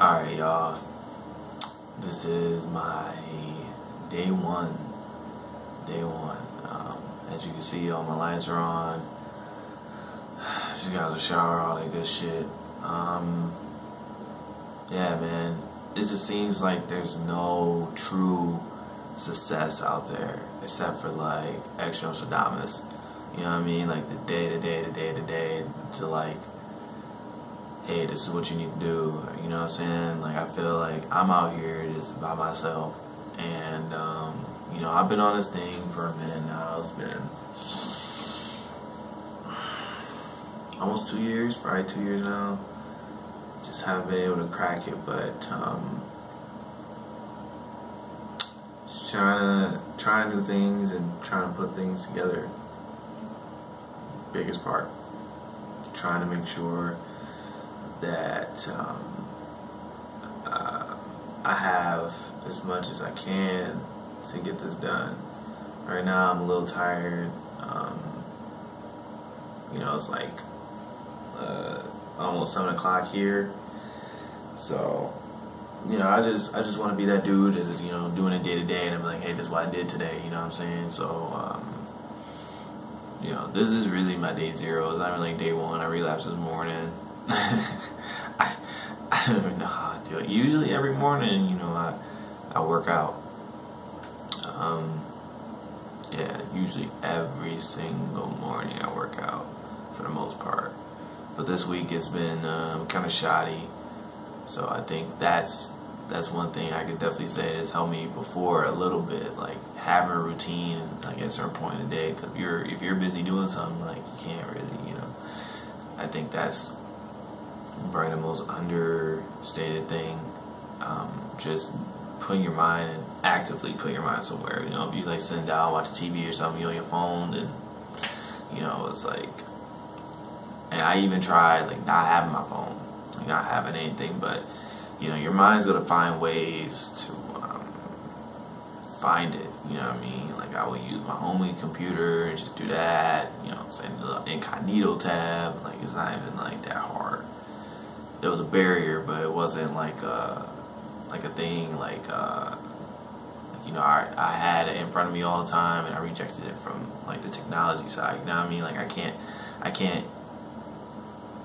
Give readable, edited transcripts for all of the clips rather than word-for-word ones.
Alright, y'all. This is my day one. As you can see, all my lights are on. Just got out of the shower, all that good shit. Yeah, man. It just seems like there's no true success out there except for like extra-Nostradamus. You know what I mean? Like the day to like, hey, this is what you need to do. You know what I'm saying? Like I feel like I'm out here just by myself, and you know, I've been on this thing for a minute now. It's been almost 2 years, probably 2 years now. Just haven't been able to crack it, but just trying new things and trying to put things together. Biggest part, trying to make sure that I have as much as I can to get this done. Right now I'm a little tired. You know, it's like almost 7 o'clock here, so you know, I just want to be that dude that's, you know, doing it day to day, and I'm like, hey, this is what I did today. You know what I'm saying? So you know, this is really my day zero. It's not even like day one. I relapsed this morning. I don't even know how I do it. Usually every morning, you know, I work out. Yeah, usually every single morning I work out for the most part. But this week it's been kind of shoddy. So I think that's one thing I could definitely say has helped me before a little bit, like having a routine like at a certain point in the day. Because if you're busy doing something, like you can't really, you know. I think that's probably the most understated thing. Just putting your mind and actively put your mind somewhere. You know, if you like sitting down, watch TV or something, you on your phone, then you know it's like. And I even tried like not having my phone, like not having anything, but you know, your mind's gonna find ways to find it. You know what I mean? Like I would use my homemade computer and just do that. You know what I'm saying? The incognito tab. Like it's not even like that hard. There was a barrier, but it wasn't like a thing like you know, I had it in front of me all the time, and I rejected it from like the technology side. You know what I mean? Like I can't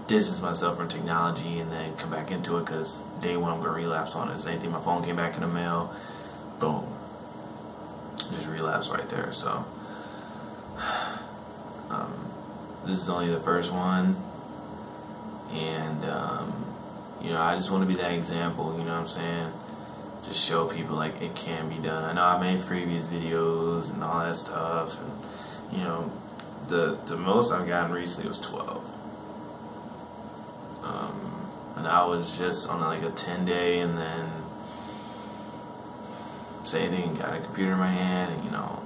distance myself from technology and then come back into it, because day one I'm gonna relapse on it. Same thing, my phone came back in the mail, boom, just relapse right there. So this is only the first one, and you know, I just want to be that example. You know what I'm saying? Just show people like it can be done. I know I made previous videos and all that stuff, and you know, the most I've gotten recently was 12. And I was just on like a 10-day, and then same thing, got a computer in my hand, and you know,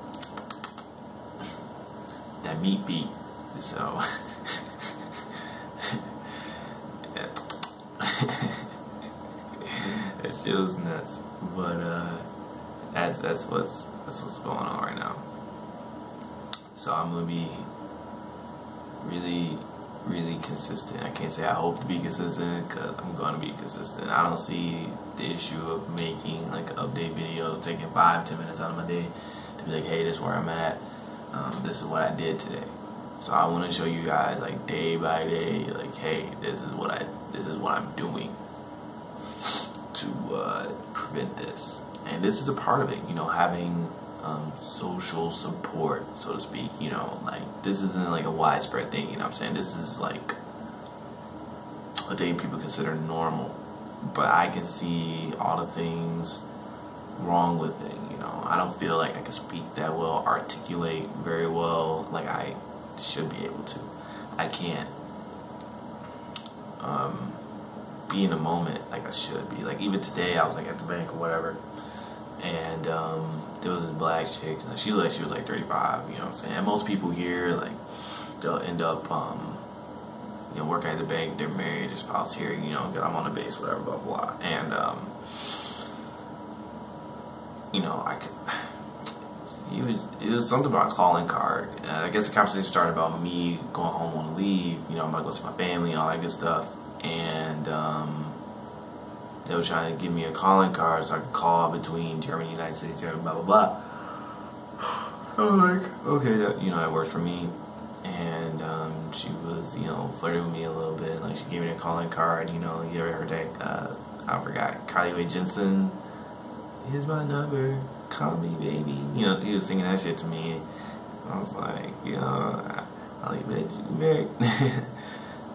that meat beat. So yeah. That shit was nuts. But that's what's going on right now. So I'm gonna be really consistent. I can't say I hope to be consistent, because I'm going to be consistent. I don't see the issue of making like an update video, taking 5-10 minutes out of my day to be like, hey, this is where I'm at. This is what I did today. So I want to show you guys like day by day, like, hey, this is what I'm doing to prevent this. And this is a part of it, you know, having social support, so to speak. You know, like this isn't like a widespread thing, you know what I'm saying? This is like a thing people consider normal, but I can see all the things wrong with it. You know, I don't feel like I can speak that well, articulate very well like I should be able to. I can't be in the moment like I should be. Like even today I was like at the bank or whatever, and there was this black chick, and she was like 35, you know what I'm saying? And most people here, like, they'll end up, you know, working at the bank, they're married, their spouse here, you know, I'm on the base, whatever, blah, blah. And, you know, it was something about a calling card. And I guess the conversation started about me going home on leave, you know, I'm gonna go see my family, all that good stuff. And, they were trying to give me a calling card so I could call between Germany, United States, Germany, blah, blah, blah. I was like, okay, that worked for me. And she was, flirting with me a little bit. Like, she gave me a calling card, you ever heard that, I forgot, Carly Rae Jepsen, here's my number, call me, baby. He was singing that shit to me. I was like, I'll leave it, you married.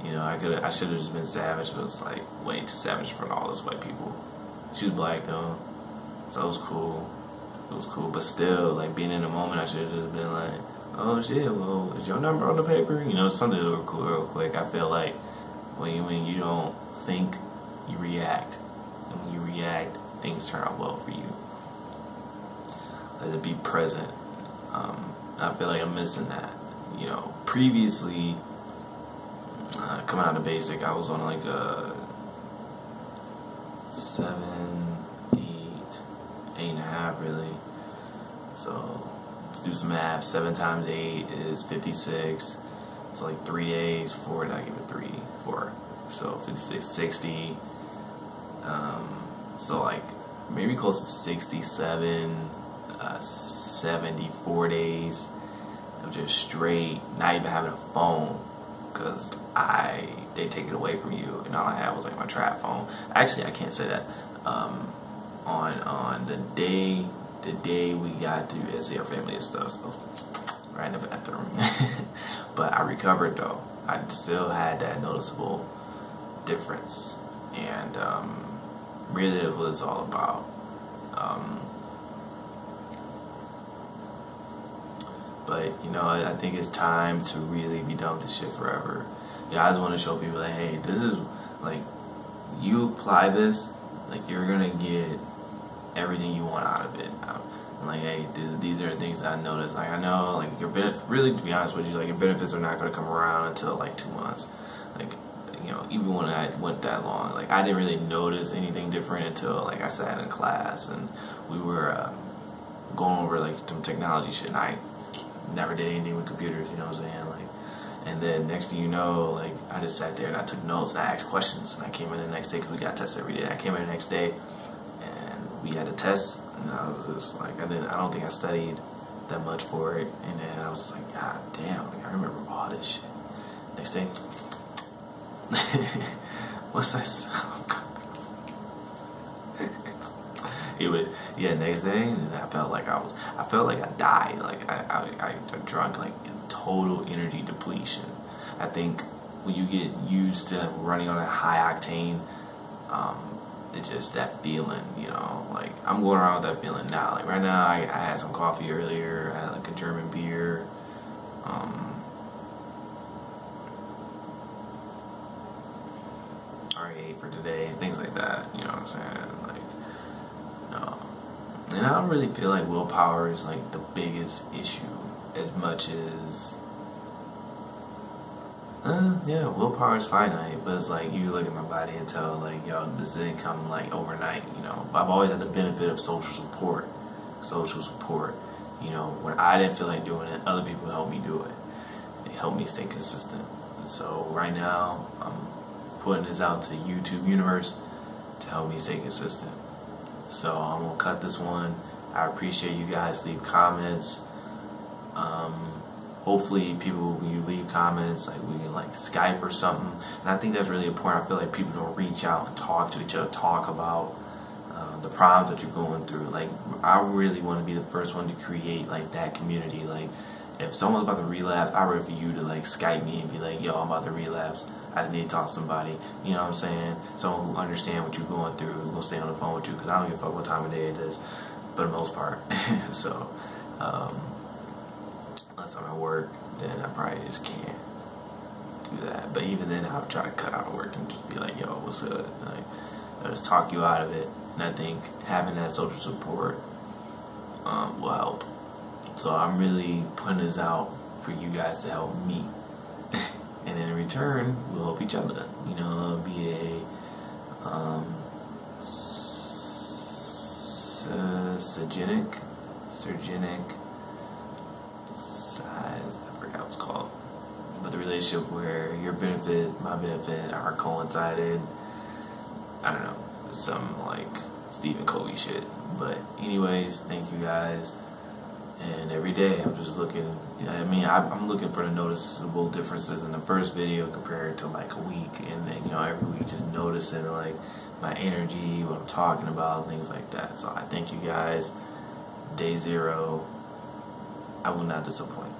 I should have just been savage, but it's like way too savage for all those white people. She was black though, so it was cool. It was cool, but still, like, being in the moment, I should have just been like, oh shit, well, is your number on the paper? Something real quick. I feel like when you don't think, you react. And when you react, things turn out well for you. Let it be present. I feel like I'm missing that. Previously, coming out of basic, I was on like a 7, 8, 8.5 really. So let's do some math. 7 times 8 is 56. So like 3 days, 4, did I give it 3? 4. So 56, 60. So like maybe close to 67, 74 days of just straight, not even having a phone, because they take it away from you, and all I had was like my trap phone. Actually, I can't say that. On the day we got to see our family and stuff, so right in the bathroom. But I recovered though. I still had that noticeable difference, and really it was all about. But I think it's time to really be done with this shit forever. I just want to show people that, hey, this is like, you apply this, like, you're gonna get everything you want out of it. I'm like, hey, these are the things I noticed. Like, I know, like, your benefit, really, to be honest with you, like, your benefits are not gonna come around until like 2 months. Like, even when I went that long, like, I didn't really notice anything different until, like, I sat in class and we were going over like some technology shit, and I never did anything with computers, you know what I'm saying? Like, and then next thing you know, like, I just sat there and I took notes and I asked questions, and I came in the next day, because we got tests every day. I came in the next day and we had a test, and I was just like, I don't think I studied that much for it, and then I was just like, God damn, like, I remember all this shit. Next day, what's that sound? It was, next day, and I felt like I died. Like, I drunk, like, total energy depletion. I think when you get used to running on a high octane, it's just that feeling, like, I'm going around with that feeling now. Like, right now, I had some coffee earlier, I had like a German beer, already ate for today, things like that, you know what I'm saying? Like, and I don't really feel like willpower is like the biggest issue, as much as willpower is finite, but it's like, you look at my body and tell, like, yo, this didn't come like overnight, But I've always had the benefit of social support. When I didn't feel like doing it, other people helped me do it. They helped me stay consistent. And so right now, I'm putting this out to YouTube universe to help me stay consistent. So I'm gonna cut this one. I appreciate you guys. Leave comments. Hopefully, people, when you leave comments, like, we can like Skype or something. And I think that's really important. I feel like people don't reach out and talk to each other, talk about the problems that you're going through. Like, I really want to be the first one to create like that community. Like, if someone's about to relapse, I'd rather for you to like Skype me and be like, yo, I'm about to relapse. I just need to talk to somebody. You know what I'm saying? Someone who understands what you're going through, who's gonna stay on the phone with you, because I don't give a fuck what time of day it is, for the most part. So, unless I'm at work, then I probably just can't do that. But even then, I'll try to cut out of work and just be like, yo, what's good? Like, I'll just talk you out of it. And I think having that social support will help. So I'm really putting this out for you guys to help me. And in return, we'll help each other. It'll be a Surgenic size, I forgot what it's called. But the relationship where your benefit, my benefit are coincided. I don't know. some like Stephen Covey shit. But anyways, thank you guys. And every day I'm just looking, I mean, I'm looking for the noticeable differences in the first video compared to like a week, and then, you know, every week just noticing like my energy, what I'm talking about, things like that. So I thank you guys. Day 0, I will not disappoint.